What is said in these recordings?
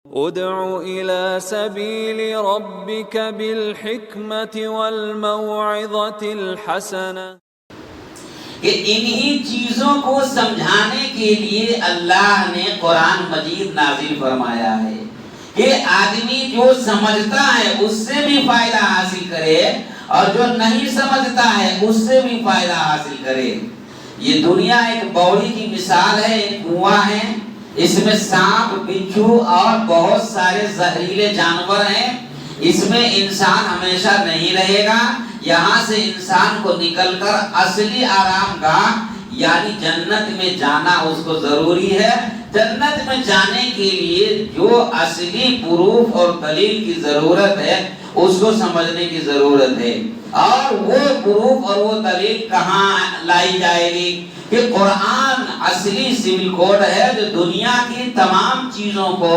ادع إلى سبيل ربك بالحكمة والموعظة الحسنة. کہ انہی چیزوں کو سمجھانے کے لیے اللہ نے قرآن مجید نازل فرمایا ہے کہ آدمی جو سمجھتا ہے اس سے بھی فائدہ حاصل کرے اور جو نہیں سمجھتا ہے اس سے بھی فائدہ حاصل کرے. یہ دنیا ایک باوڑی کی مثال ہے، ایک کنواں ہے، اس میں سانپ، بچھو اور بہت سارے زہریلے جانور ہیں. اس میں انسان ہمیشہ نہیں رہے گا. یہاں سے انسان کو نکل کر اصلی آرام گاہ یعنی جنت میں جانا اس کو ضروری ہے. جنت میں جانے کے لیے جو اصلی پروف اور دلیل کی ضرورت ہے اس کو سمجھنے کی ضرورت ہے. اور وہ پروف اور وہ دلیل کہاں لائی جائے گی کہ قرآن اصلی سول کوڈ ہے جو دنیا کی تمام چیزوں کو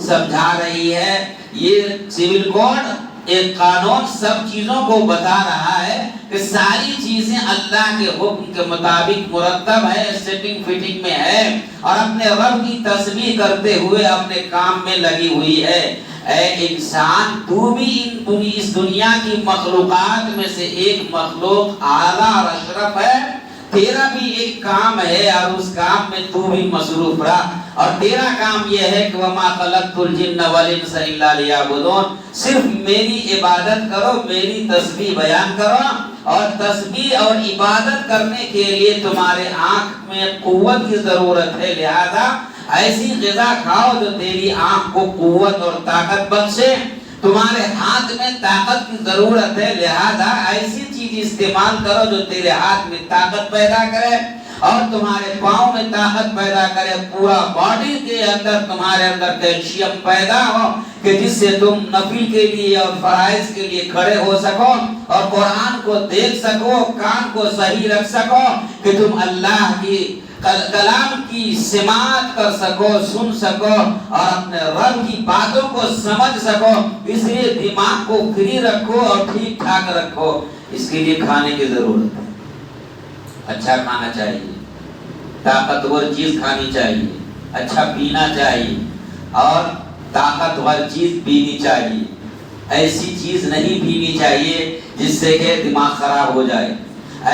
سمجھا رہی ہے. یہ سول کوڈ ایک قانون سب چیزوں کو بتا رہا ہے کہ ساری چیزیں اللہ کے حکم کے مطابق مرتب ہے، سیٹنگ فٹنگ میں ہے اور اپنے رب کی تسبیح کرتے ہوئے اپنے کام میں لگی ہوئی ہے. اے انسان، تو بھی اس دنیا کی مخلوقات میں سے ایک مخلوق اعلیٰ اور اشرف ہے. تیرا بھی ایک کام ہے اور اس کام میں تو بھی مصروف رہ. اور تیرا کام یہ ہے کہ وَمَا خَلَقْتُ الْجِنَّ وَالْإِنسَ إِلَّا لِيَعْبُدُونِ. صرف میری عبادت کرو، میری تسبیح بیان کرو. اور تسبیح اور عبادت کرنے کے لیے تمہارے آنکھ میں قوت کی ضرورت ہے، لہذا ایسی غذا کھاؤ جو تیری آنکھ کو قوت اور طاقت بخشے. تمہارے ہاتھ میں طاقت کی ضرورت ہے، لہذا ایسی چیز استعمال کرو جو تیرے ہاتھ میں طاقت پیدا کرے اور تمہارے پاؤں میں طاقت پیدا کرے. پورا باڈی کے اندر تمہارے اندر کیلشیم پیدا ہو کہ جس سے تم نفل کے لیے اور فرائض کے لیے کھڑے ہو سکو اور قرآن کو دیکھ سکو، کان کو صحیح رکھ سکو کہ تم اللہ کی کلام کی سماعت کر سکو، سن سکو اور اپنے رب کی باتوں کو سمجھ سکو. اس لیے دماغ کو فری رکھو اور ٹھیک ٹھاک رکھو. اس کے لیے کھانے کی ضرورت ہے. اچھا کھانا چاہیے، طاقتور چیز کھانی چاہیے، اچھا پینا چاہیے اور طاقتور چیز پینی چاہیے. ایسی چیز نہیں پینی چاہیے جس سے کہ دماغ خراب ہو جائے.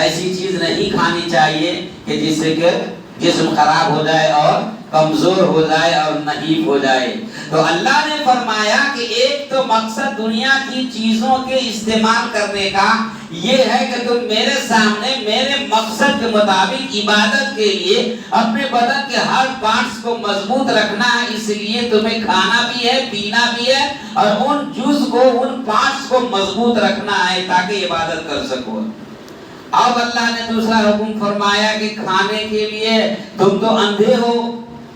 ایسی چیز نہیں کھانی چاہیے کہ جس سے کہ جسم خراب ہو جائے اور کمزور ہو جائے اور نحیف ہو جائے. تو اللہ نے فرمایا کہ ایک تو مقصد دنیا کی چیزوں کے استعمال کرنے کا یہ ہے کہ تم میرے سامنے میرے مقصد کے مطابق عبادت کے لیے اپنے بدن کے ہر پارٹس کو مضبوط رکھنا ہے. اس لیے تمہیں کھانا بھی ہے، پینا بھی ہے اور ان جز کو، ان پارٹس کو مضبوط رکھنا ہے تاکہ عبادت کر سکو. اب اللہ نے دوسرا حکم فرمایا کہ کھانے کے لیے تم تو اندھے ہو،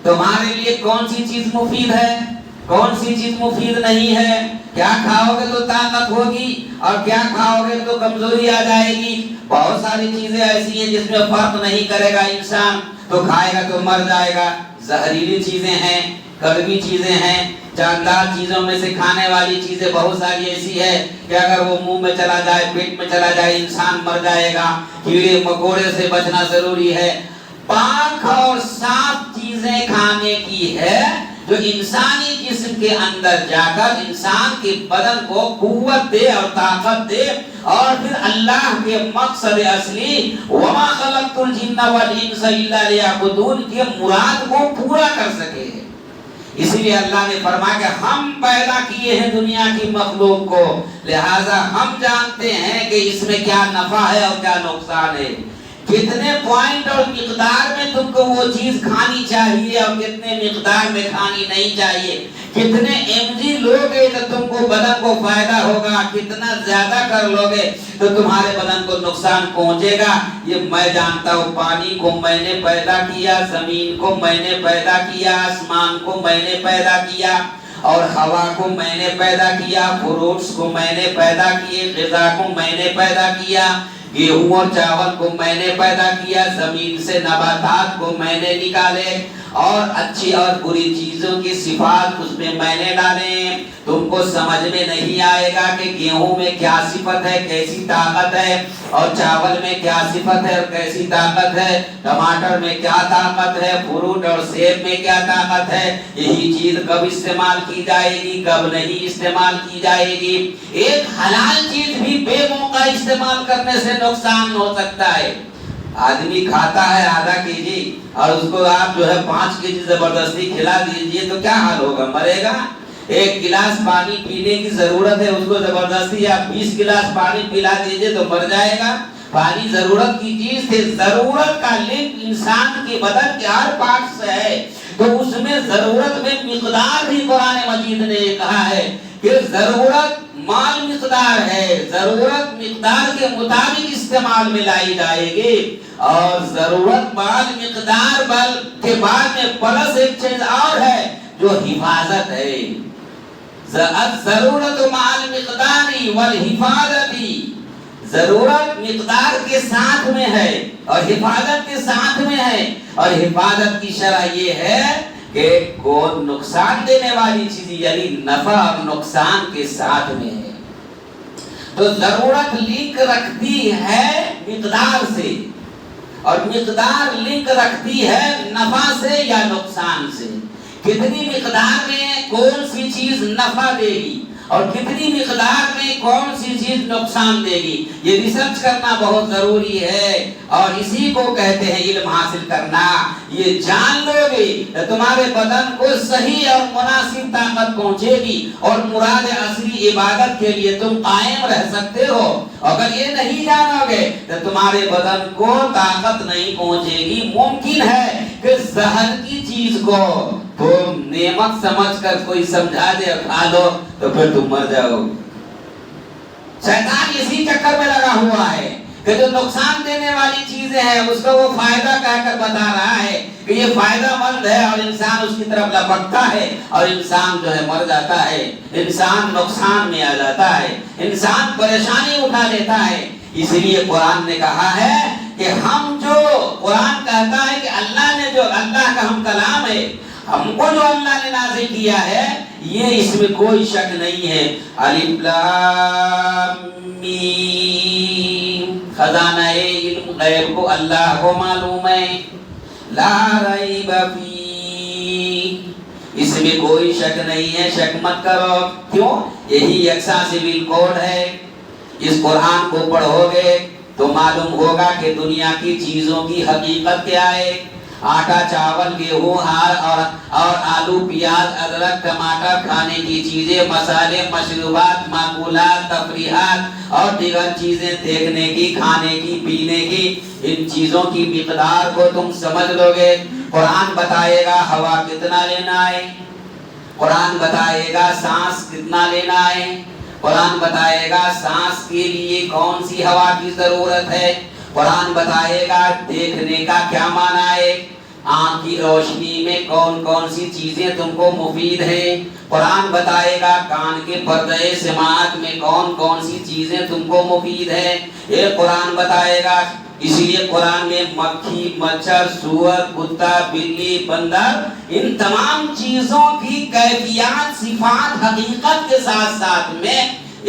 تمہارے لیے کون سی چیز مفید ہے، کون سی چیز مفید نہیں ہے. کیا کھاؤ گے تو طاقت ہوگی اور کیا کھاؤ گے تو کمزوری آ جائے گی. بہت ساری چیزیں ایسی ہیں جس میں فرق نہیں کرے گا انسان، تو کھائے گا تو مر جائے گا. زہریلی چیزیں ہیں، کڑوی چیزیں ہیں. جاندار چیزوں میں سے کھانے والی چیزیں بہت ساری ایسی ہے کہ اگر وہ منہ میں چلا جائے، پیٹ میں چلا جائے، انسان مر جائے گا. کیڑے مکوڑے سے بچنا ضروری ہے. پاک اور صاف چیزیں کھانے کی ہے جو انسانی جسم کے اندر جا کر انسان کے بدن کو قوت دے اور طاقت دے اور پھر اللہ کے مقصد اصلی وما خلقت الجن والانس الا ليعبدون کی مراد کو پورا کر سکے. اسی لیے اللہ نے فرمایا کہ ہم پیدا کیے ہیں دنیا کی مخلوق کو، لہذا ہم جانتے ہیں کہ اس میں کیا نفع ہے اور کیا نقصان ہے. کتنے پوائنٹ اور مقدار میں تم کو وہ چیز کھانی چاہیے اور کتنے مقدار میں کھانی نہیں چاہیے. کتنے ایم جی لوگے تو تم کو بدن کو فائدہ ہوگا، کتنا زیادہ کر لوگے تو تمہارے بدن کو نقصان پہنچے گا. یہ میں جانتا ہوں. پانی کو میں نے پیدا کیا، زمین کو میں نے پیدا کیا، آسمان کو میں نے پیدا کیا اور ہوا کو میں نے پیدا کیا، فروٹس کو میں نے پیدا کیے، غذا کو میں نے پیدا کیا، گیہوں اور چاول کو میں نے پیدا کیا، زمین سے نباتات کو میں نے نکالے اور اچھی اور بری چیزوں کی صفات اس میں نے ڈالے، تم کو سمجھ میں نہیں آئے گا کہ گیہوں میں کیا صفت ہے، کیسی طاقت ہے، اور چاول میں کیا صفت ہے اور کیسی طاقت ہے، ٹماٹر میں کیا طاقت ہے، فروٹ اور سیب میں کیا طاقت ہے، یہی چیز کب استعمال کی جائے گی، کب نہیں استعمال کی جائے گی۔ ایک حلال چیز بھی بے موقع استعمال کرنے سے نقصان ہو سکتا ہے۔ آدمی کھاتا ہے آدھا کیجی اور اس کو آپ جو ہے 5 کیجی زبردستی کھلا دیجئے تو کیا حال ہوگا، مرے گا۔ ایک گلاس پانی پینے کی ضرورت ہے، اس کو زبردستی آپ 20 گلاس پانی پلا دیجئے تو مر جائے گا۔ پانی ضرورت کی چیز ہے، ضرورت کا لنک انسان کے بدن کے ہر پارٹ سے ہے، تو اس میں ضرورت میں مقدار بھی قرآن مجید نے کہا ہے کہ ضرورت مال مقدار ہے، ضرورت مقدار کے مطابق استعمال میں لائی جائے گی، اور ضرورت مال مقدار بل کے بعد میں پلس ایک چیز اور ہے جو حفاظت ہے۔ ضرورت مال مقداری والحفاظتی، ضرورت مقدار کے ساتھ میں ہے اور حفاظت کے ساتھ میں ہے، اور حفاظت کی شرح یہ ہے کہ کو نقصان دینے والی چیز یعنی نفع اور نقصان کے ساتھ میں ہے۔ تو ضرورت لنک رکھتی ہے مقدار سے، اور مقدار لنک رکھتی ہے نفع سے یا نقصان سے۔ کتنی مقدار میں کون سی چیز نفع دے گی اور کتنی مقدار میں کون سی چیز نقصان دے گی، یہ ریسرچ کرنا بہت ضروری ہے، اور اسی کو کہتے ہیں علم حاصل کرنا۔ یہ جان لو گے تو تمہارے بدن کو صحیح اور مناسب طاقت پہنچے گی، اور مراد اصلی عبادت کے لیے تم قائم رہ سکتے ہو۔ اگر یہ نہیں جانو گے تو تمہارے بدن کو طاقت نہیں پہنچے گی۔ ممکن ہے کہ زہر کی چیز کو تم نعمت سمجھ کر کوئی سمجھا دے اور کھا لو تو پھر تم مر جاؤ۔ شیطان اسی چکر میں لگا ہوا ہے کہ جو نقصان دینے والی چیزیں ہیں اس کو وہ فائدہ کہہ کر بتا رہا ہے کہ یہ فائدہ مند ہے، اور انسان اس کی طرف لپکتا ہے اور انسان جو ہے مر جاتا ہے، انسان نقصان میں آ جاتا ہے، انسان پریشانی اٹھا لیتا ہے۔ اس لیے قرآن نے کہا ہے کہ ہم جو قرآن کہتا ہے کہ اللہ نے جو اللہ کا ہم کلام ہے، ہم کو جو اللہ نے نازل کیا ہے یہ اس میں کوئی شک نہیں ہے۔ الف لام میم، خزانہ علم غیب کو اللہ کو معلوم ہے، لا ریب فی، اس میں کوئی شک نہیں ہے، شک مت کرو۔ کیوں؟ یہی یکساں سول کوڈ ہے۔ اس قرآن کو پڑھو گے تو معلوم ہوگا کہ دنیا کی چیزوں کی حقیقت کیا ہے۔ آٹا، چاول، گیہوں اور آلو، پیاز، ادرک، ٹماٹر، کھانے کی چیزیں، مسالے، مشروبات، معقولات، تفریحات اور دیگر چیزیں دیکھنے کی، کھانے کی، پینے کی، ان چیزوں کی مقدار کو تم سمجھ لو گے۔ قرآن بتائے گا ہوا کتنا لینا ہے، قرآن بتائے گا سانس کتنا لینا ہے، قرآن بتائے گا سانس کے لیے کون سی ہوا کی ضرورت ہے، قرآن بتائے گا دیکھنے کا کیا معنی ہے، آنکھ کی روشنی میں کون کون سی چیزیں تم کو مفید ہیں، قرآن بتائے گا کان کے پردے سماعت میں کون کون سی چیزیں تم کو مفید ہیں، یہ قرآن بتائے گا۔ اس لیے قرآن میں مکھی، مچھر، سور، کتا، بلی، بندر، ان تمام چیزوں کی کیفیات، صفات، حقیقت کے ساتھ ساتھ میں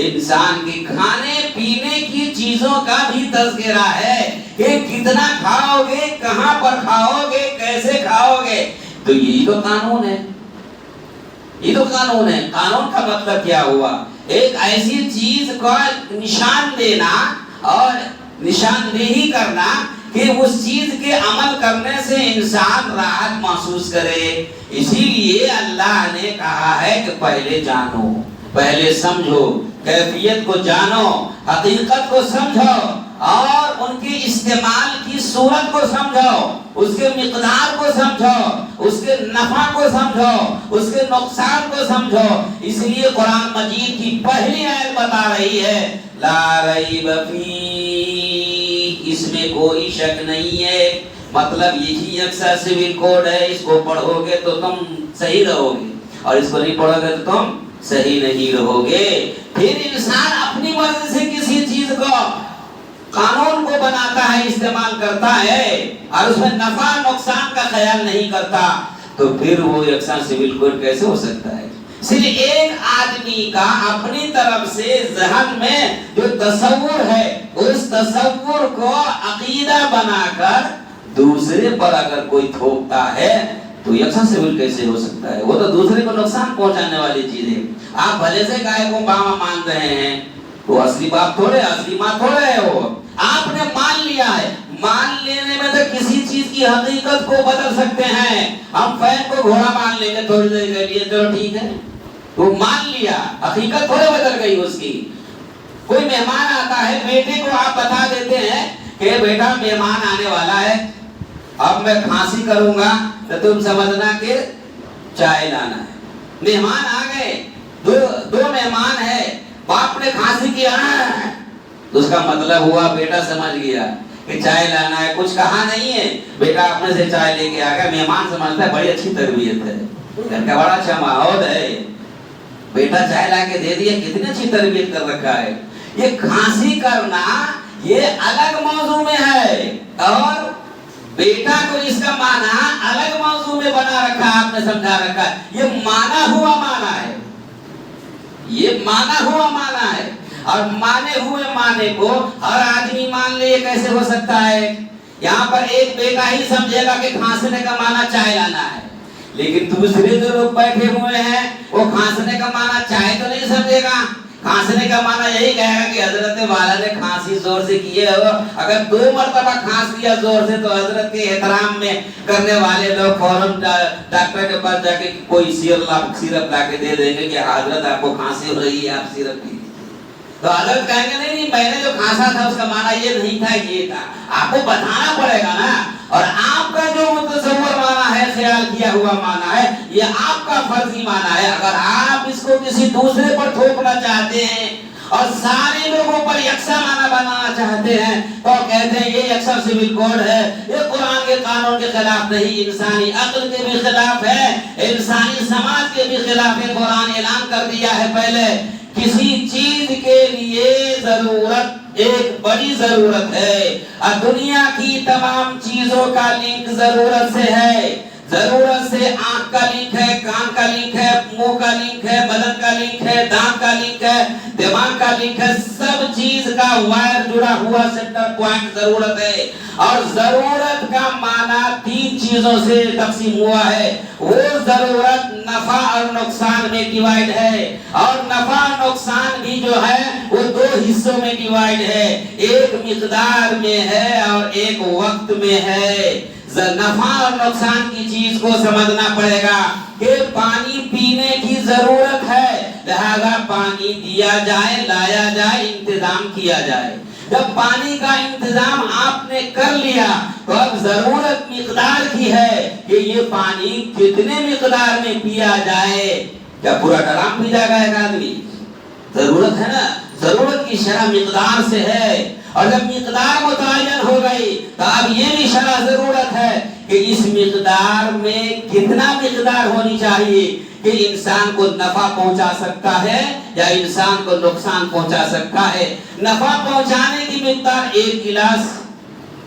انسان کے کھانے پینے کی چیزوں کا بھی تذکرہ ہے کہ کتنا کھاؤ گے، کہاں پر کھاؤ گے، کیسے کھاؤ گے۔ تو یہی تو قانون ہے، یہ تو قانون ہے۔ قانون کا مطلب کیا ہوا؟ ایک ایسی چیز کا نشان دینا اور نشاندہی کرنا کہ اس چیز کے عمل کرنے سے انسان راحت محسوس کرے۔ اسی لیے اللہ نے کہا ہے کہ پہلے جانو، پہلے سمجھو، کیفیت کو جانو، حقیقت کو سمجھو، اور ان کے استعمال کی صورت کو سمجھو، اس کے مقدار کو سمجھو، اس کے نفع کو سمجھو، اس کے نقصان کو سمجھو۔ اس لیے قرآن مجید کی پہلی آیت بتا رہی ہے لا ریب فی، اس میں کوئی شک نہیں ہے۔ مطلب یہی یکساں سول کوڈ ہے، اس کو پڑھو گے تو تم صحیح رہو گے، اور اس کو نہیں پڑھو گے تو تم صحیح نہیں رہو گے۔ پھر انسان اپنی مرضی سے کسی چیز کو، قانون کو بناتا ہے، استعمال کرتا ہے، اور اس میں نفع نقصان کا خیال نہیں کرتا۔ تو پھر وہ یکساں سول کوڈ کیسے ہو سکتا ہے؟ صرف ایک آدمی کا اپنی طرف سے ذہن میں جو تصور ہے اس تصور کو عقیدہ بنا کر دوسرے پر اگر کوئی تھوپتا ہے تو یکساں سول کیسے ہو سکتا ہے؟ وہ تو دوسرے کو نقصان پہنچانے والی چیز ہے۔ آپ بھلے سے گائے کو باما مان رہے ہیں، وہ اصلی باپ تھوڑے، اصلی ماں تھوڑے ہے، وہ آپ نے مان لیا ہے۔ مان لینے میں تو کسی چیز کی حقیقت کو بدل سکتے ہیں۔ ہم فین کو گھوڑا مان لیں گے تھوڑی دیر کے لیے، چلو ٹھیک ہے، وہ مان لیا، حقیقت تھوڑے بدل گئی اس کی۔ کوئی مہمان آتا ہے، بیٹے کو آپ بتا دیتے ہیں کہ بیٹا مہمان آنے والا ہے، اب میں کھانسی کروں گا تو تم سمجھنا کہ چائے لانا ہے۔ مہمان آ گئے، دو مہمان ہے، باپ نے کھانسی کیا تو اس کا مطلب ہوا بیٹا سمجھ گیا کہ چائے لانا ہے، کچھ کہا نہیں ہے، بیٹا اپنے سے چائے لے کے آ گیا۔ مہمان سمجھتا ہے بڑی اچھی تربیت ہے، گھر کا بڑا اچھا ماحول ہے، بیٹا چائے لا کے دے دیا، کتنی اچھی تربیت کر رکھا ہے۔ یہ کھانسی کرنا یہ الگ موضوع میں ہے، اور بیٹا کو اس کا معنی الگ موضوع میں بنا رکھا، آپ نے سمجھا رکھا ہے۔ یہ مانا ہوا مانا ہے، یہ مانا ہوا مانا ہے، اور مانے ہوئے مانے کو ہر آدمی مان لے، کیسے ہو سکتا ہے؟ یہاں پر ایک بیٹا ہی سمجھے گا کہ کھانسنے کا معنی چائے لانا ہے، لیکن دوسرے جو لوگ بیٹھے ہوئے ہیں وہ کھانسنے کا معنی چائے تو نہیں سمجھے گا۔ کھانسنے کا معنی یہی کہے گا کہ حضرت والا نے کھانسی زور سے کی ہے، اگر 2 مرتبہ کھانس لیا زور سے تو حضرت کے احترام میں کرنے والے لوگ فوراً ڈاکٹر کے پاس جا کے کوئی سیرپ لا کے دے دیں گے کہ حضرت آپ کو کھانسی ہو رہی ہے، آپ سیرپ پیجیے۔ تو حضرت کہیں گے نہیں میں نے جو کھانسا تھا اس کا معنی یہ نہیں تھا، یہ تھا۔ آپ کو بتانا پڑے گا نا، اور آپ کا جو متصور معنی ہے، خیال کیا ہوا معنی ہے، یہ آپ کا فرضی معنی ہے۔ اگر آپ اس کو کسی دوسرے پر تھوپنا چاہتے ہیں اور سارے لوگوں پر یکساں معنی بنانا چاہتے ہیں تو کہتے ہیں یہ یکساں سول کوڈ ہے، یہ قرآن کے قانون کے خلاف نہیں، انسانی عقل کے بھی خلاف ہے، انسانی سماج کے بھی خلاف ہے۔ قرآن اعلان کر دیا ہے پہلے، کسی چیز کے لیے ضرورت ایک بڑی ضرورت ہے، اور دنیا کی تمام چیزوں کا لنک ضرورت سے ہے۔ ضرورت سے آنکھ کا لنک ہے، کان کا لنک ہے، منہ کا لنک ہے، بدن کا لنک ہے، دانت کا لنک ہے، دماغ کا لنک ہے، سب چیز کا وائر جڑا ہوا سینٹر پوائنٹ ضرورت ہے۔ اور ضرورت کا معنی 3 چیزوں سے تقسیم ہوا ہے۔ وہ ضرورت نفع اور نقصان میں ڈیوائیڈ ہے، اور نفع اور نقصان بھی جو ہے وہ 2 حصوں میں ڈیوائیڈ ہے، ایک مقدار میں ہے اور ایک وقت میں ہے۔ نفع اور نقصان کی چیز کو سمجھنا پڑے گا کہ پانی پینے کی ضرورت ہے، لہذا پانی دیا جائے، لایا جائے، انتظام کیا جائے۔ جب پانی کا انتظام آپ نے کر لیا تو اب ضرورت مقدار کی ہے کہ یہ پانی کتنے مقدار میں پیا جائے۔ کیا پورا ڈرام پی جائے گا ایک آدمی؟ ضرورت ہے نا، ضرورت کی شرح مقدار سے ہے، اور جب مقدار متعین ہو گئی تو اب یہ بھی شرح ضرورت ہے کہ اس مقدار میں کتنا مقدار ہونی چاہیے کہ انسان کو نفع پہنچا سکتا ہے یا انسان کو نقصان پہنچا سکتا ہے۔ نفع پہنچانے کی مقدار 1 گلاس،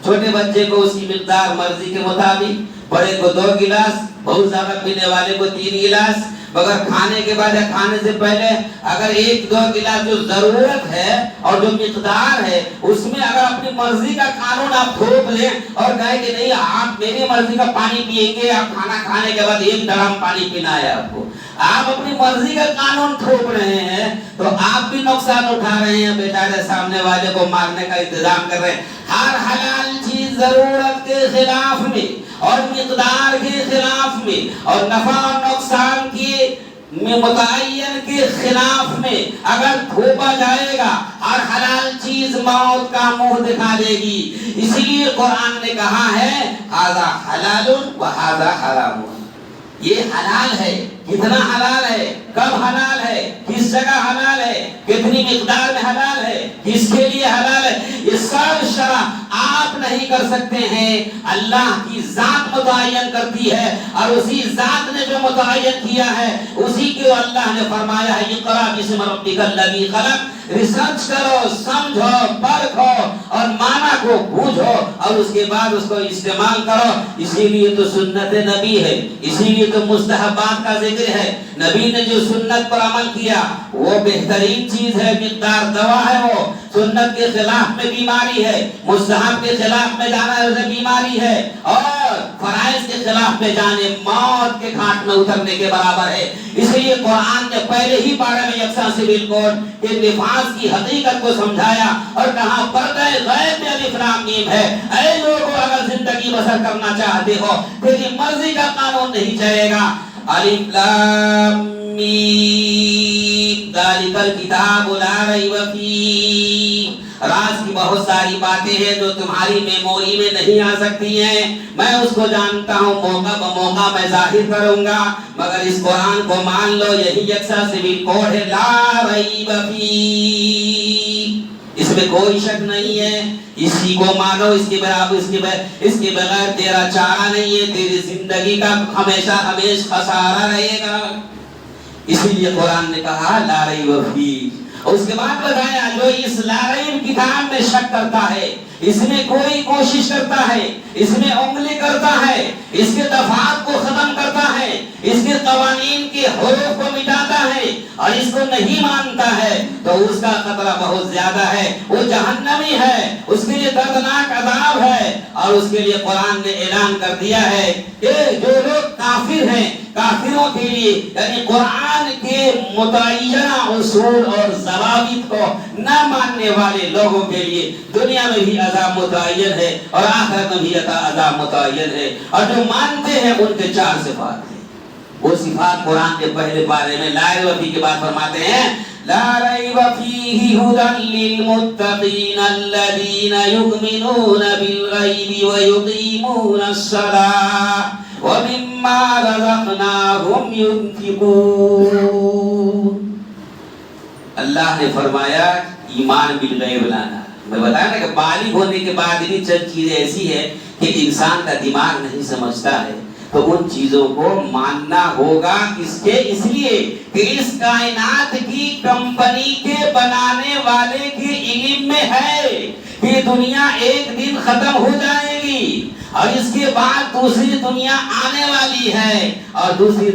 چھوٹے بچے کو اس کی مقدار مرضی کے مطابق، بڑے کو 2 گلاس، بہت زیادہ پینے والے کو 3 گلاس، مگر کھانے کے بعد یا کھانے سے پہلے اگر 1-2 گلاس جو ضرورت ہے اور جو مقدار ہے اس میں اگر اپنی مرضی کا قانون آپ تھوپ لیں اور کہیں کہ نہیں آپ میری مرضی کا پانی پیئیں گے، آپ کھانا کھانے کے بعد 1 ڈرم پانی پینا ہے آپ کو، آپ اپنی مرضی کا قانون تھوپ رہے ہیں تو آپ بھی نقصان اٹھا رہے ہیں، بیچارے سامنے والے کو مارنے کا انتظام کر رہے ہیں۔ ہر حلال چیز ضرورت کے خلاف میں اور مقدار کے خلاف میں اور نفع اور نقصان کی متعین کے خلاف میں اگر تھوپا جائے گا، ہر حلال چیز موت کا منہ دکھا دے گی۔ اسی لیے قرآن نے کہا ہے ھذا حلال و ھذا حرام، یہ حلال ہے۔ کتنا حلال ہے، کب حلال ہے، کس جگہ حلال ہے، کتنی مقدار میں حلال ہے، کس کے لیے حلال ہے، یہ سب شرح آپ نہیں کر سکتے ہیں، اللہ کی ذات متعین کرتی ہے، اور اسی ذات نے جو متعین کیا ہے اسی کو اللہ نے فرمایا ہے اقرا بسم ربک الذی خلق۔ ریسرچ کرو، سمجھو، پرکھو اور معنی کو بوجھو اور اس کے بعد اس کو استعمال کرو۔ اسی لیے تو سنت نبی ہے، اسی لیے تو مستحبات کا ذکر ہے۔ نبی نے جو سنت پر عمل کیا وہ بہترین چیز ہے، مقدار دوا ہے۔ وہ سنت کے خلاف میں بیماری ہے، مستحب کے خلاف میں جانا بیماری ہے، اور فرائض کے خلاف میں جانے موت کے گھاٹ میں اترنے کے برابر ہے۔ اس لیے قرآن نے پہلے ہی بارے میں یکساں سول کوڈ کے نفاذ کی حقیقت کو سمجھایا اور کہا پردہ غیب میں الف لام میم ہے۔ اے لوگو، اگر زندگی بسر کرنا چاہتے ہو تیری مرضی کا قانون نہیں چلے گا۔ الف لام میم ذالک الکتاب لا ریب فیہ۔ راز کی بہت ساری باتیں ہیں جو تمہاری میموری میں نہیں آ سکتی ہیں، میں اس کو جانتا ہوں، موقع بموقع میں ظاہر کروں گا، مگر اس قرآن کو مان لو، یہی یکساں سول کوڈ ہے، لا ریب فیہ، اس میں کوئی شک نہیں ہے۔ اسی کو مانو، اس کے بغیر تیرا چارہ نہیں ہے، تیری زندگی کا ہمیشہ خسارہ رہے گا۔ اسی لیے قرآن نے کہا لا ریب فیہ۔ اس کے بعد بتایا جو اس لا ریب کتاب میں شک کرتا ہے، اس میں کوئی کوشش کرتا ہے، اس میں انگلی کرتا ہے، اس کے دفعات کو ختم کرتا ہے، اس کے قوانین کے حروف کو مٹاتا ہے اور اس کو نہیں مانتا ہے تو اس کا خطرہ بہت زیادہ ہے، وہ جہنمی ہے، اس کے لیے دردناک عذاب ہے۔ اور اس کے لیے قرآن نے اعلان کر دیا ہے کہ جو لوگ کافر ہیں، کافروں کے لیے یعنی قرآن کے متعینہ اصول اور ضوابط کو نہ ماننے والے لوگوں کے لیے دنیا میں بھی عذاب متعین ہے اور آخرت میں بھی عذاب متعین ہے۔ اور جو مانتے ہیں ان کے چار صفات ہیں، وہ صفات قرآن کے پہلے پارے میں لا ریب فیہ کے بعد فرماتے ہیں لا ریب فیہ ھدی للمتقین الذین یؤمنون بالغیب ویقیمون الصلاۃ ومما رزقناہم ينفقون۔ اللہ نے فرمایا ایمان بالغیب لانا۔ میں بتایا نا کہ بالغ ہونے کے بعد بھی چند چیزیں ایسی ہے کہ انسان کا دماغ نہیں سمجھتا ہے، تو ان چیزوں کو ماننا ہوگا۔ اس لیے کہ اس کائنات کی کمپنی کے بنانے والے کے علم میں ہے کہ دنیا ایک دن ختم ہو جائے گی اور اس کے بعد دوسری دنیا آنے والی ہے، اور دوسری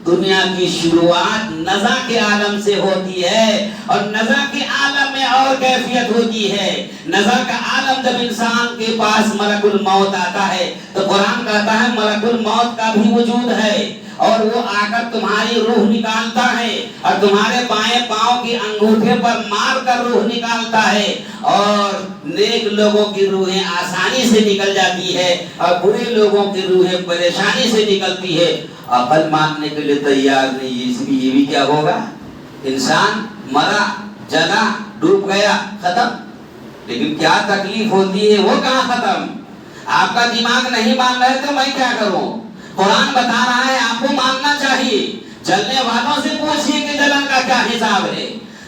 دنیا کی شروعات نزع کے عالم سے ہوتی ہے، اور نزع کے عالم میں اور کیفیت ہوتی ہے۔ نزع کا عالم جب انسان کے پاس ملک الموت آتا ہے تو قرآن کہتا ہے ملک الموت کا بھی وجود ہے، اور وہ آ کر تمہاری روح نکالتا ہے اور تمہارے بائیں پاؤں کی انگوٹھے پر مار کر روح نکالتا ہے، اور نیک لوگوں کی روحیں آسانی سے نکل جاتی ہے اور برے لوگوں کی روحیں پریشانی سے نکلتی ہے۔ عقل ماننے کے لیے تیار نہیں ہے، اس لیے یہ بھی کیا ہوگا، انسان مرا، جلا، ڈوب گیا، ختم۔ لیکن کیا تکلیف ہوتی ہے وہ کہاں ختم؟ آپ کا دماغ نہیں مان رہے تو میں کیا کروں؟ قرآن بتا رہا ہے آپ کو ماننا چاہیے۔ جلنے والوں سے پوچھئے کہ جلن کا کیا حساب ہے،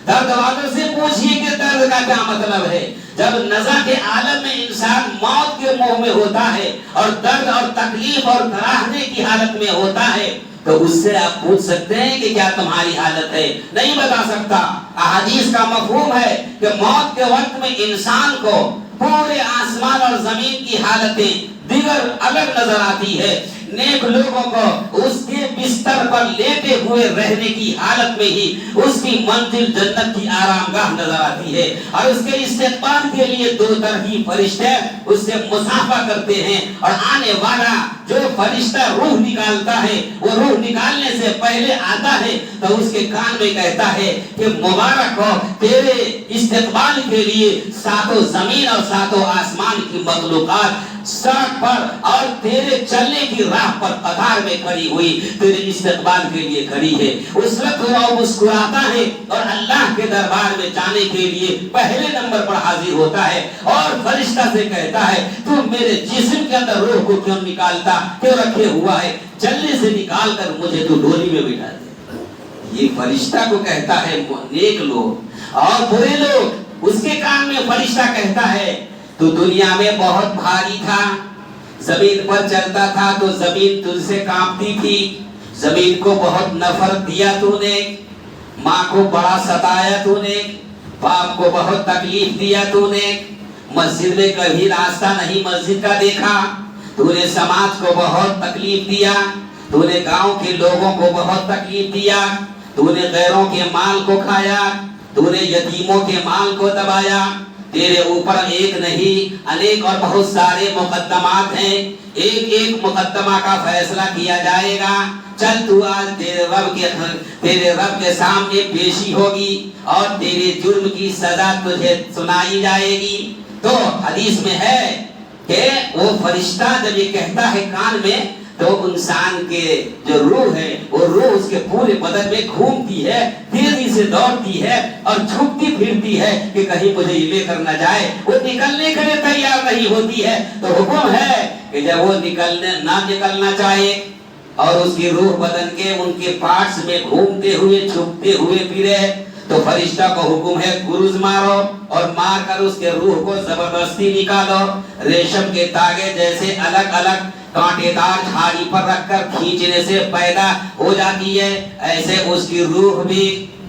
درد والوں سے پوچھئے کہ درد کا کیا مطلب ہے۔ جب نزع کے عالم میں انسان موت کے منہ میں ہوتا ہے اور درد اور تکلیف اور کراہنے کی حالت میں ہوتا ہے تو اس سے آپ پوچھ سکتے ہیں کہ کیا تمہاری حالت ہے؟ نہیں بتا سکتا۔ احادیث کا مفہوم ہے کہ موت کے وقت میں انسان کو پورے آسمان اور زمین کی حالتیں دیگر الگ نظر آتی ہے۔ نیک لوگوں کو اس کے بستر پر لیٹے ہوئے رہنے کی حالت میں ہی اس کی منزل جنت کی آرام گاہ نظر آتی ہے، اور اس کے استقبال کے لیے دو طرحی فرشتے اس سے مصافحہ کرتے ہیں، اور آنے والا جو فرشتہ روح نکالتا ہے وہ روح نکالنے سے پہلے آتا ہے تو اس کے کان میں کہتا ہے کہ مبارک ہو تیرے استقبال کے لیے ساتوں زمین اور ساتوں آسمان کی مخلوقات سڑک پر اور تیرے چلنے کی راہ پر قطار میں کھڑی ہوئی تیرے استقبال کے لیے کھڑی ہے۔ اس وقت وہ مسکراتا ہے اور اللہ کے دربار میں جانے کے لیے پہلے نمبر پر حاضر ہوتا ہے، اور فرشتہ سے کہتا ہے تو میرے جسم کے اندر روح کو کیوں نکالتا، کیوں رکھے ہوا ہے، جلنے سے نکال کر مجھے تو ڈولی میں بٹھا دے۔ یہ فرشتہ کو کہتا ہے نیک لوگ، اور برے لوگ اس کے کان میں فرشتہ کہتا ہے تو دنیا میں بہت بھاری تھا، زمین پر چلتا تھا تو زمین تجھ سے کانپتی تھی، زمین کو بہت نفرت دیا تو نے، ماں کو بڑا ستایا تو نے، باپ کو بہت تکلیف دیا تو نے، مسجد میں کبھی راستہ نہیں مسجد کا دیکھا، تو نے سماج کو بہت تکلیف دیا، تو نے گاؤں کے لوگوں کو بہت تکلیف دیا، تو نے غیروں کے مال کو کھایا، تو نے یتیموں کے مال کو دبایا، تیرے اوپر ایک نہیں انیک اور بہت سارے مقدمات ہیں، ایک ایک مقدمہ کا فیصلہ کیا جائے گا، چل تو آج تیرے رب کے سامنے پیشی ہوگی اور تیرے جرم کی سزا تجھے سنائی جائے گی۔ تو حدیث میں ہے کہ وہ فرشتہ جب یہ کہتا ہے کان میں تو انسان کے جو روح ہے وہ روح اس کے پورے بدن میں گھومتی ہے، تیزی سے دوڑتی ہے اور جھکتی پھرتی ہے کہ کہیں مجھے یہ لے کر نہ جائے، وہ نکلنے کے لیے تیار نہیں ہوتی ہے۔ تو حکم ہے کہ جب وہ نہ نکلنا چاہے اور اس کی روح بدن کے ان کے پارٹس میں گھومتے ہوئے جھکتے ہوئے پھرے تو فرشتہ کو حکم ہے گروز مارو اور مار کر اس کے روح کو زبردستی نکالو، ریشم کے تاگے جیسے الگ الگ کانٹے دار جھاڑی پر رکھ کر کھینچنے سے پیدا ہو جاتی ہے، ایسے اس کی روح بھی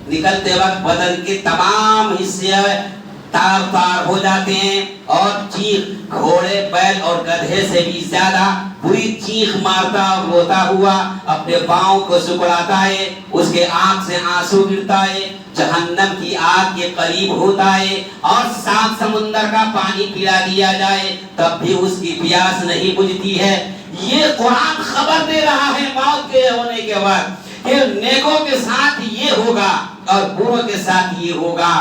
نکلتے وقت بدن کے تمام حصے تار تار ہو جاتے ہیں اور چیخ گھوڑے بیل اور گدھے سے بھی زیادہ بری چیخ مارتا اور روتا ہوا اپنے پاؤں کو سکڑاتا ہے، اس کے آنکھ سے آنسو گرتا ہے، جہنم کی آگ کے قریب ہوتا ہے اور 7 سمندر کا پانی پلا دیا جائے تب بھی اس کی پیاس نہیں بجھتی ہے۔ یہ قرآن خبر دے رہا ہے موت کے ہونے کے بعد کہ نیکوں کے ساتھ یہ ہوگا اور بروں کے ساتھ یہ ہوگا۔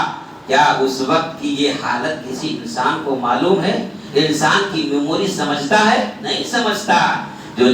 کیا اس وقت کی یہ حالت کسی انسان کو معلوم ہے؟ انسان کی میموری سمجھتا ہے؟ نہیں سمجھتا۔ جو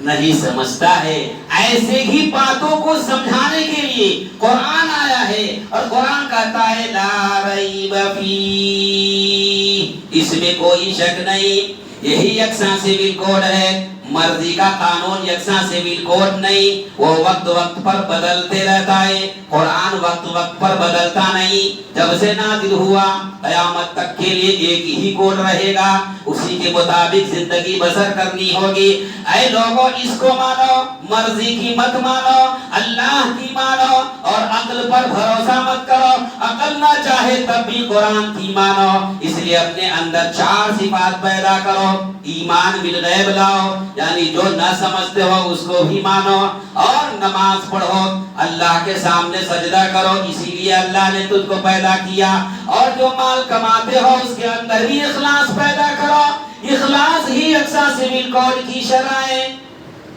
نہیں سمجھتا ہے ایسے ہی باتوں کو سمجھانے کے لیے قرآن آیا ہے اور قرآن کہتا ہے لا ریب فی، اس میں کوئی شک نہیں، یہی یکساں سول کوڈ ہے، مرضی کا قانون یکساں سول کوڈ نہیں، وہ وقت وقت پر بدلتے رہتا ہے، قرآن وقت وقت پر بدلتا نہیں، جب سے نازل ہوا قیامت تک کے لیے ایک ہی کوڈ رہے گا، اسی کے مطابق زندگی بسر کرنی ہوگی۔ اے لوگوں اس کو مانو، مرضی کی مت مانو، اللہ کی مانو اور عقل پر بھروسہ مت کرو، عقل نہ چاہے تب بھی قرآن کی مانو۔ اس لیے اپنے اندر 4 صفات پیدا کرو، ایمان بالغیب لاؤ، یعنی جو نہ سمجھتے ہو اس کو بھی مانو، اور نماز پڑھو، اللہ کے سامنے سجدہ کرو، اسی لیے اللہ نے تجھ کو پیدا کیا، اور جو مال کماتے ہو اس کے اندر بھی اخلاص پیدا کرو، اخلاص ہی یکساں سول کوڈ کی شرح ہے۔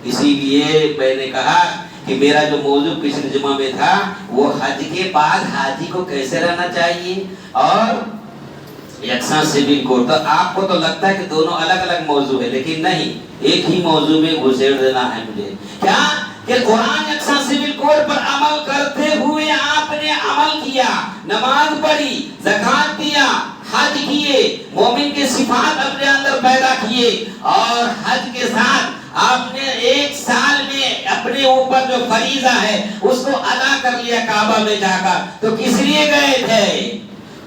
اسی لیے میں نے کہا کہ میرا جو موضوع پچھلے جمعہ میں تھا وہ حج کے بعد حاجی کو کیسے رہنا چاہیے اور یکساں سول کوڈ۔ تو آپ کو تو لگتا ہے کہ دونوں الگ الگ موضوع ہے، لیکن نہیں، ایک ہی موضوع میں گھسیڑ دینا ہے مجھے۔ کیا کہ قرآن یکساں سول کوڈ پر عمل کرتے ہوئے آپ نے عمل کیا، نماز پڑھی، زکات دیا، حج کیے، مومن کے صفات اپنے اندر پیدا کیے، اور حج کے ساتھ آپ نے 1 سال میں اپنے اوپر جو فریضہ ہے اس کو ادا کر لیا کعبہ میں جا کر، تو کس لیے گئے تھے؟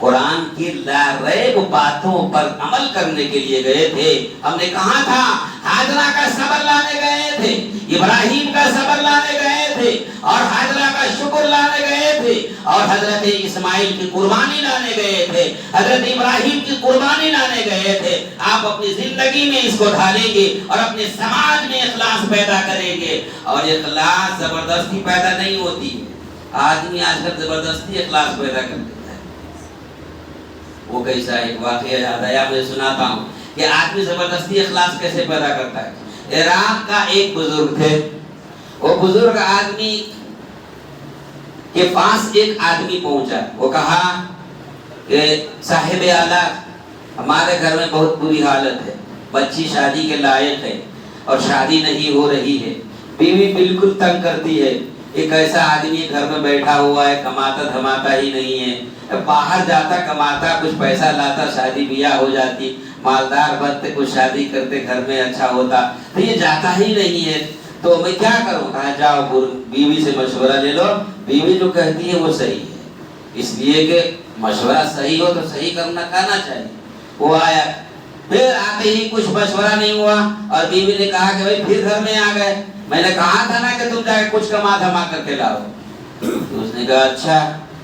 قرآن کی لا ریب باتوں پر عمل کرنے کے لیے گئے تھے۔ ہم نے کہا تھا حاجرہ کا صبر لانے گئے تھے، ابراہیم کا صبر لانے گئے تھے، اور حاجرہ کا شکر لانے گئے تھے، اور حضرت اسماعیل کی قربانی لانے گئے تھے، حضرت ابراہیم کی قربانی لانے گئے تھے۔ آپ اپنی زندگی میں اس کو ڈھالیں گے اور اپنے سماج میں اخلاص پیدا کریں گے، اور اخلاص زبردستی پیدا نہیں ہوتی۔ آدمی آج کل زبردستی اخلاص پیدا کرتے، وہ کیسا ایک واقعہ یاد آیا، میں سناتا ہوں کہ آدمی زبردستی اخلاص کیسے پیدا کرتا ہے۔ عراق کا ایک بزرگ تھے، وہ بزرگ آدمی کے پاس ایک آدمی پہنچا، وہ کہا کہ صاحب اعلیٰ ہمارے گھر میں بہت بری حالت ہے، بچی شادی کے لائق ہے اور شادی نہیں ہو رہی ہے، بیوی بالکل تنگ کرتی ہے، ایک ایسا آدمی گھر میں بیٹھا ہوا ہے، کماتا دھماتا ہی نہیں ہے، باہر جاتا کماتا کچھ پیسہ لاتا شادی بیاہ ہو جاتی، مالدار بنتے کچھ شادی کرتے گھر میں اچھا ہوتا، تو یہ جاتا ہی نہیں ہے، تو میں کیا کروں؟ کہا جاؤ بیوی سے مشورہ لے لو، بیوی جو کہتی ہے وہ صحیح ہے، اس لیے کہ مشورہ صحیح ہو تو صحیح کرنا کہنا چاہیے۔ وہ آیا، پھر آتے ہی کچھ مشورہ نہیں ہوا اور بیوی نے کہا کہ بھائی پھر گھر میں آ گئے، میں نے کہا تھا نا کہ تم جا کے کچھ کما دھما کر کے لاؤ۔ تو اس نے کہا اچھا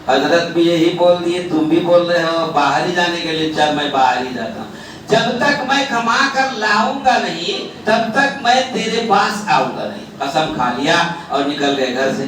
حضرت بھی یہی بول دیے، تم بھی بول رہے ہو باہر ہی جانے کے لیے، چل میں باہر ہی جاتا ہوں، جب تک میں کما کر لاؤں گا نہیں تب تک میں تیرے پاس آؤں گا نہیں۔ قسم کھا لیا اور نکل گئے گھر سے۔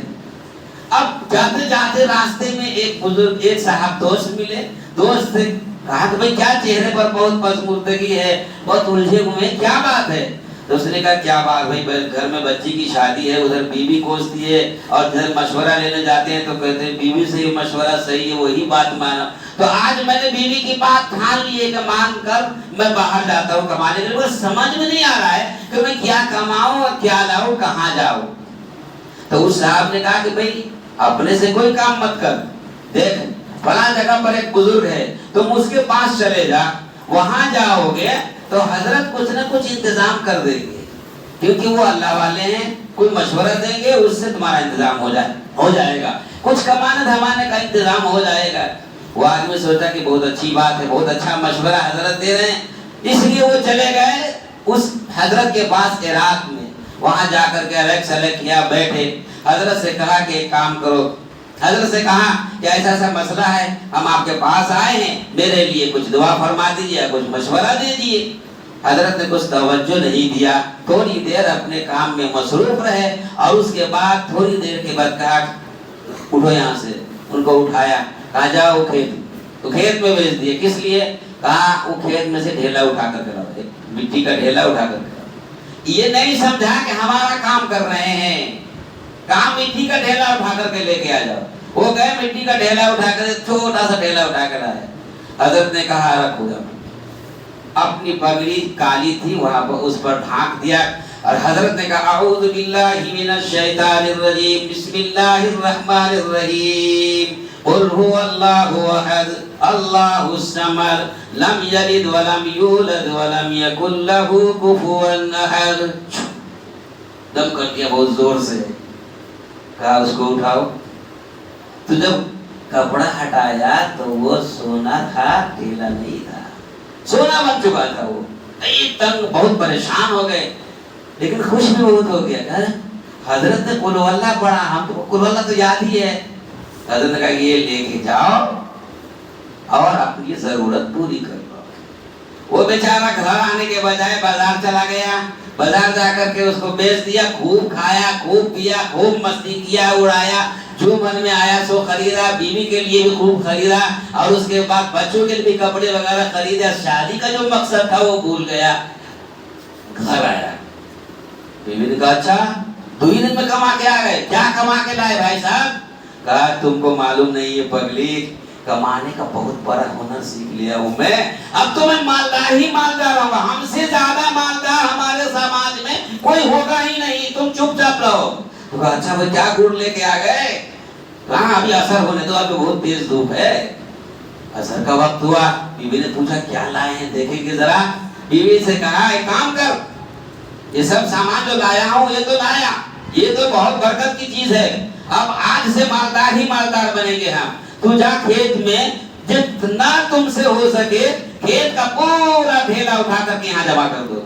اب جاتے جاتے راستے میں ایک بزرگ، ایک صاحب دوست ملے، دوست سے کہا کہ بھائی کیا چہرے پر بہت پژمردگی ہے، بہت الجھے ہوئے، کیا بات ہے؟ تو اس نے کہا کیا بات بھائی، گھر میں بچی کی شادی ہے، ادھر بیوی کوستی ہے اور ادھر مشورہ لینے جاتے ہیں تو کہتے ہیں بیوی سے یہ مشورہ صحیح ہے، وہی بات مانا۔ تو آج میں نے بیوی کی بات ٹھان لی ہے کہ مان کر میں باہر جاتا ہوں کمانے کے لیے، مجھے سمجھ میں نہیں آ رہا ہے کہ میں کیا کماؤں اور کیا لاؤں، کہاں جاؤں۔ تو اس صاحب نے کہا کہ بھائی اپنے سے کوئی کام مت کر، دیکھ فلاں جگہ پر ایک بزرگ ہے، تم اس کے پاس چلے جا، وہاں جاؤ گے تو حضرت کچھ نہ کچھ انتظام کر دیں گے، کیونکہ وہ اللہ والے ہیں، کوئی مشورہ دیں گے اس سے تمہارا انتظام ہو جائے گا، کچھ کمانے دھمانے کا انتظام ہو جائے گا۔ وہ آدمی سوچا کہ بہت اچھی بات ہے، بہت اچھا مشورہ حضرت دے رہے ہیں، اس لیے وہ چلے گئے اس حضرت کے پاس عراق میں، وہاں جا کر کے الیکس کیا، بیٹھے، حضرت سے کہا کہ ایک کام کرو، حضرت سے کہا کہ ایسا ایسا مسئلہ ہے، ہم آپ کے پاس آئے ہیں، میرے لیے کچھ دعا فرما دیجیے، کچھ مشورہ دے دیجیے۔ حضرت نے کچھ توجہ نہیں دیا، تھوڑی دیر اپنے کام میں مصروف رہے اور اس کے بعد تھوڑی دیر کے بعد کہا اٹھو یہاں سے، ان کو اٹھایا، کہا جاؤ کھیت، تو کھیت میں بھیج دیے، کس لیے؟ کہا وہ کھیت میں سے ڈھیلا اٹھا کر کے لاؤ، مٹی کا ڈھیلا اٹھا کر کے لاؤ۔ یہ نہیں سمجھا کہ ہمارا کام کر رہے ہیں، کام مٹی کا ڈھیلا اٹھا کر کے لے کے آ جاؤ۔ وہ گئے مٹی کا ڈھیلا اٹھا کر، چھوٹا سا ڈھیلا اٹھا کر آئے۔ حضرت نے کہا رکھو جب، اپنی پگڑی کالی تھی وہاں پر اس پر ڈھانک دیا اور حضرت نے کہا اعوذ باللہ من الشیطان الرجیم، بسم اللہ الرحمن الرحیم، قل هو اللہ احد اللہ الصمد لم یلد ولم یولد ولم یکن له کفوا احد۔ دم کر دیا بہت زور سے، کہا اس کو اٹھاؤ۔ تو جب کپڑا ہٹایا تو وہ سونا تھا، ڈھیلا نہیں تھا، سونا بن چکا تھا۔ وہ تنگ، بہت پریشان ہو گئے، لیکن خوش بھی بہت ہو گیا۔ حضرت نے قل اللہ پڑھا، ہم تو قل اللہ تو یاد ہی ہے۔ حضرت نے کہا یہ لے کے جاؤ اور اپنی ضرورت پوری کر لو۔ وہ بیچارہ گھر آنے کے بجائے بازار چلا گیا، بازار جا کر کے اس کو بیچ دیا، خوب کھایا، خوب پیا، خوب مستی کیا، اڑایا، جو من میں آیا سو خریدا، بیوی کے لیے بھی خوب خریدا اور اس کے بعد بچوں کے لیے بھی کپڑے وغیرہ خریدا، شادی کا جو مقصد تھا وہ بھول گیا۔ گھر آیا، بیوی نے کہا اچھا 2 ہی دن میں کما کے آ گئے، کیا کما کے لائے بھائی صاحب؟ کہا تم کو معلوم نہیں ہے پگلی، کمانے کا بہت بڑا ہنر سیکھ لیا ہوں میں، اب تو میں مالدار ہی مالدار ہوں گا، ہم سے زیادہ مالدار ہمارے سماج میں کوئی ہوگا ہی نہیں، تم چپ چاپ رہو۔ تو کہا اچھا وہ کیا گڑ لے کے آ گئے؟ کہاں ابھی اثر ہونے دو، ابھی بہت تیز دھوپ ہے۔ اثر کا وقت ہوا، بیوی نے پوچھا کیا لائے ہیں دیکھیں گے ذرا۔ بیوی سے کہا ایک کام کر، یہ سب سامان جو لایا ہوں یہ تو لایا، یہ تو بہت برکت کی چیز ہے، اب آج سے مالدار ہی مالدار بنیں گے ہم۔ تو جا کھیت میں جتنا تم سے ہو سکے کھیت کا پورا ڈھیلا اٹھا کر کے یہاں جمع کر دو۔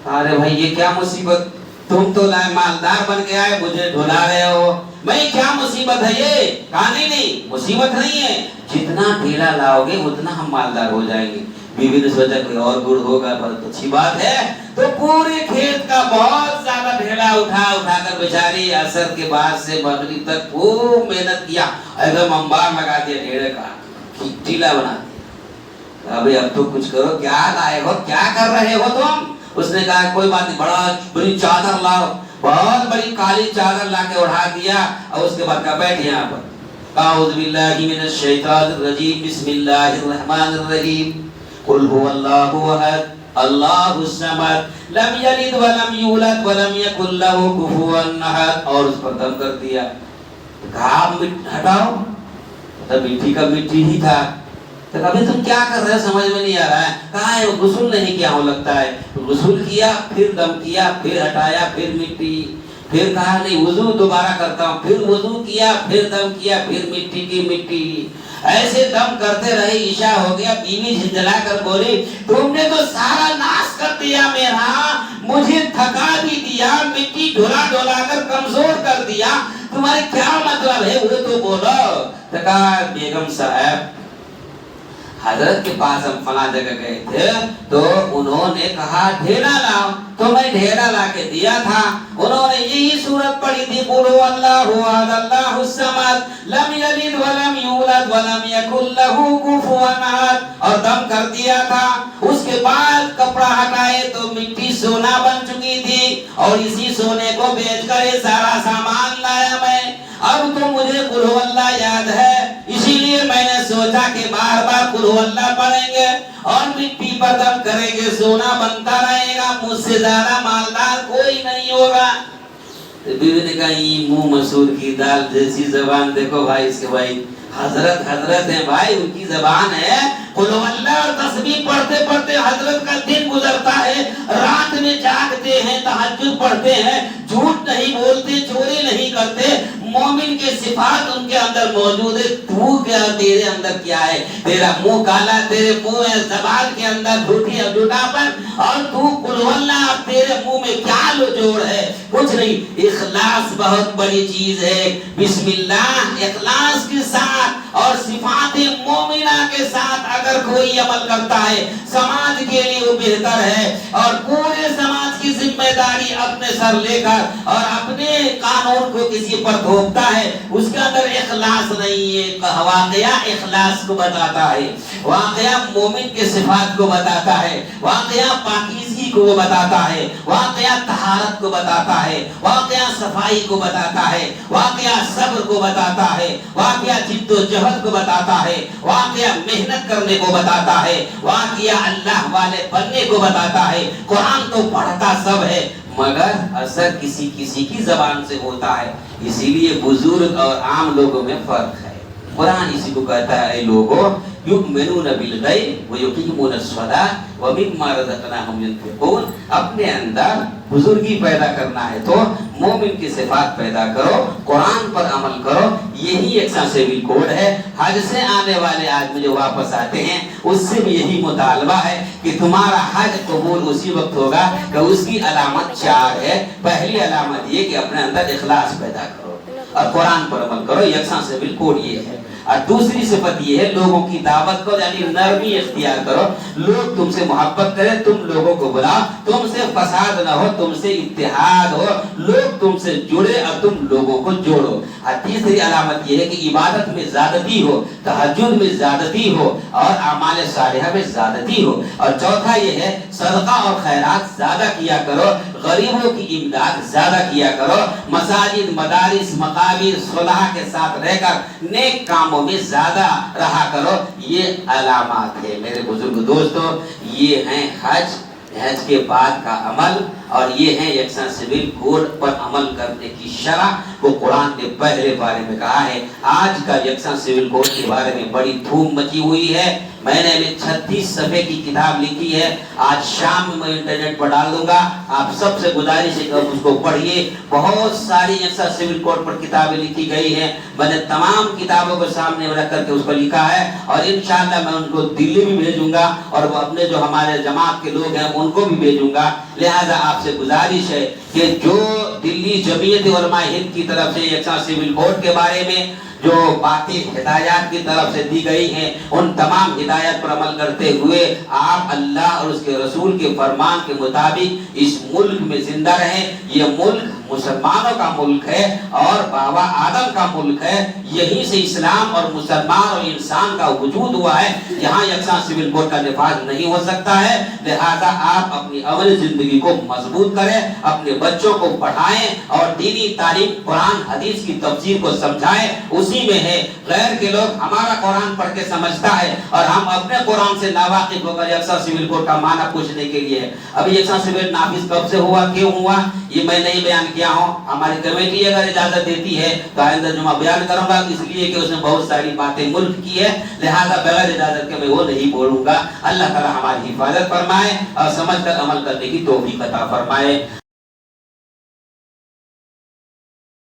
ارے بھائی یہ کیا مصیبت، تم تو مالدار بن کے آئے، مجھے ڈھلا رہے ہو، میں کیا مصیبت ہے یہ؟ کہا نہیں مصیبت نہیں ہے، جتنا ڈھیلا لاؤ گے اتنا ہم مالدار ہو جائیں گے۔ بیوی نے سوچا کوئی اور گڑ ہوگا، بہت اچھی بات ہے، تو پورے کھیت کا بہت زیادہ ڈھیلا اٹھا کر بیچاری عصر کے بعد سے مغرب تک خوب محنت کیا، ایک دم انبار لگا دیا ڈھیلے کا، ٹیلا بنا دیا۔ اب تو کچھ کرو، کیا لائے ہو، کیا کر رہے ہو تم؟ اس نے کہا کوئی بات نہیں، بڑی چادر لاؤ، بہت بڑی کالی چادر لا کے اڑا دیا اور اس کے بعد کہا بیٹھ یہاں پر، اعوذ باللہ من الشیطان الرجیم، بسم اللہ الرحمن الرحیم، قل هو اللہ احد اللہ الصمد لم یلد ولم یولد ولم یکن له کفوا احد، اور اس پر دم کر دیا۔ کہا ہٹاؤ، تو مٹی کا مٹی ہی تھا۔ تو ابھی تم کیا کر رہے ہو سمجھ میں نہیں آ رہا ہے؟ کہا ہے غسل نہیں کیا ہوں لگتا ہے، غسل کیا، پھر دم کیا، پھر ہٹایا، پھر مٹی۔ پھر کہا نہیں وضو دوبارہ کرتا ہوں، پھر وضو کیا، پھر دم کیا، پھر مٹی کی مٹی، ایسے دم کرتے رہے، عشاء ہو گیا، بیوی جھنجھلا کر بولی تم نے تو سارا ناش کر دیا میرا، مجھے تھکا بھی دیا، مٹی ڈھلا ڈھلا کر کمزور کر دیا، تمہارے کیا مطلب ہے؟ وہ تو بولو۔ تو کہا بیگم صاحب حضرت کے پاس ہم فلاں جگہ گئے تھے تو انہوں نے کہا ڈھیلا لاؤ، تو میں ڈھیلا لا کے دیا تھا، انہوں نے یہی سورت پڑھی تھی قل هو اللہ احد اللہ الصمد لم یلد ولم یولد ولم یکن لہ کفوا احد، اور دم کر دیا تھا۔ اس کے بعد کپڑا ہٹائے تو مٹی سونا بن چکی تھی، اور اسی سونے کو بیچ کر یہ سارا سامان لایا میں۔ اب تو مجھے قل هو اللہ یاد ہے، اسی لیے میں نے سوچا کہ بار بار قل هو اللہ پڑھیں گے اور مٹی پر دم کریں گے، سونا بنتا رہے گا، مجھ سے زیادہ مالدار کوئی نہیں ہوگا۔ بیوی نے کہا یہ منہ مسور کی دال جیسی زبان، دیکھو بھائی اس کے بھائی حضرت ہیں بھائی، ان کی زبان ہے قل هو اللہ، اور تسبیح پڑھتے پڑھتے حضرت کا دن گزرتا ہے، رات میں جاگتے ہیں، تہجد پڑھتے ہیں، جھوٹ نہیں بولتے، چوری نہیں کرتے، مومن کے صفات ان کے اندر موجود ہے۔ تو کیا تیرے اندر کیا ہے؟ تیرا منہ کالا، تیرے منہ زبان کے اندر جھوٹاپن، اور تو قل هو اللہ، اب تیرے منہ میں کیا لجوڑ ہے؟ کچھ نہیں۔ اخلاص بہت بڑی چیز ہے، بسم اللہ اخلاص کے ساتھ اور صفات مومنہ کے ساتھ اگر کوئی عمل کرتا ہے سماج کے لیے وہ بہتر ہے، اور پورے سماج کی ذمہ داری اپنے سر لے کر اور اپنے قانون کو کسی پر تھوپتا ہے، اس کے اندر اخلاص نہیں ہے۔ واقعہ اخلاص کو بتاتا ہے، واقعہ مومن کے صفات کو بتاتا ہے، واقعہ پاکیزگی کو بتاتا ہے، واقعہ طہارت کو بتاتا ہے، واقعہ صفائی کو بتاتا ہے، واقعہ صبر کو بتاتا ہے، واقعہ جد و جہد کو بتاتا ہے، واقعہ محنت کرنے کو بتاتا ہے، واقعہ اللہ والے بننے کو بتاتا ہے۔ قرآن تو پڑھتا سب ہے مگر اثر کسی کی زبان سے ہوتا ہے، اسی لیے بزرگ اور عام لوگوں میں فرق ہے۔ قرآن اسی کو کہتا ہے اے لوگوں یؤمنون بالغیب ویقیمون الصلاۃ ومما رزقناہم ينفقون، اپنے اندر بزرگی پیدا کرنا ہے تو مومن کی صفات پیدا کرو، قرآن پر عمل کرو، یہی ایک سیول کوڈ ہے۔ حج سے آنے والے آدمی جو واپس آتے ہیں اس سے بھی یہی مطالبہ ہے کہ تمہارا حج قبول اسی وقت ہوگا کہ اس کی علامت 4 ہے۔ پہلی علامت یہ کہ اپنے اندر اخلاص پیدا کرو اور قرآن پر عمل کرو، یکساں سیول کوڈ یہ ہے۔ اور دوسری صفت یہ ہے لوگوں کی دعوت کو، یعنی نرمی اختیار کرو، لوگ تم سے محبت کریں، تم لوگوں کو بلاؤ، تم سے فساد نہ ہو، تم سے اتحاد ہو، لوگ تم سے جڑے اور تم لوگوں کو جوڑو۔ اور تیسری علامت یہ ہے کہ عبادت میں زیادتی ہو، تہجد میں زیادتی ہو اور اعمال صالحہ میں زیادتی ہو۔ اور چوتھا یہ ہے صدقہ اور خیرات زیادہ کیا کرو، غریبوں کی امداد زیادہ کیا کرو، مساجد، مدارس، مقابر، صلح کے ساتھ رہ کر نیک کاموں میں زیادہ رہا کرو۔ یہ علامات ہے میرے بزرگ دوستو، یہ ہیں حج کے بعد کا عمل، اور یہ ہے یکساں سیول کوڈ پر عمل کرنے کی شرح کو قرآن نے پہلے بارے میں کہا ہے۔ آج کا یکساں سیول کوڈ کے بارے میں بڑی دھوم مچی ہوئی ہے، میں نے 36 صفحے کی کتاب لکھی ہے، آج شام میں انٹرنیٹ پر ڈال دوں گا، آپ سب سے گزارش ہے کہ اس کو پڑھیے۔ بہت ساری یکساں سیول کوڈ پر کتابیں لکھی گئی ہیں، میں نے تمام کتابوں کو سامنے رکھ کر کے اس کو لکھا ہے، اور انشاءاللہ میں ان کو دلی بھی بھیجوں گا، اور وہ اپنے جو ہمارے جماعت کے لوگ ہیں ان کو بھی بھیجوں گا۔ لہذا آپ سے گزارش ہے کہ جو دلی جمعیت علماء ہند کی طرف سے یکساں سیول کوڈ کے بارے میں جو باتیں ہدایات کی طرف سے دی گئی ہیں ان تمام ہدایات پر عمل کرتے ہوئے آپ اللہ اور اس کے رسول کے فرمان کے مطابق اس ملک میں زندہ رہیں۔ یہ ملک مسلمانوں کا ملک ہے اور بابا آدم کا ملک ہے، یہیں سے اسلام اور مسلمان اور انسان کا وجود ہوا ہے، یہاں یکساں سیول کوڈ کا نفاذ نہیں ہو سکتا ہے۔ لہذا آپ اپنی عملی زندگی کو مضبوط کریں، اپنے بچوں کو پڑھائیں اور دینی تعلیم قرآن حدیث کی تفسیر کو سمجھائیں، اسی میں ہے۔ غیر کے لوگ ہمارا قرآن پڑھ کے سمجھتا ہے اور ہم اپنے قرآن سے ناواقف ہو کر یکساں سیول کوڈ کا معنی پوچھنے کے لیے ابھی یکساں سیول نافذ کب سے ہوا، کیوں ہوا، یہ میں نہیں بیان کیا ہوں۔ ہماری کمیٹی اگر اجازت دیتی ہے تو آئندہ جمعہ بیان کروں گا، اس لیے کہ اس نے بہت ساری باتیں ملک کی ہے، لہذا بغیر اجازت کے میں وہ نہیں بولوں گا۔ اللہ تعالی ہماری حفاظت فرمائے اور سمجھ کر عمل کرنے کی توفیق عطا فرمائے۔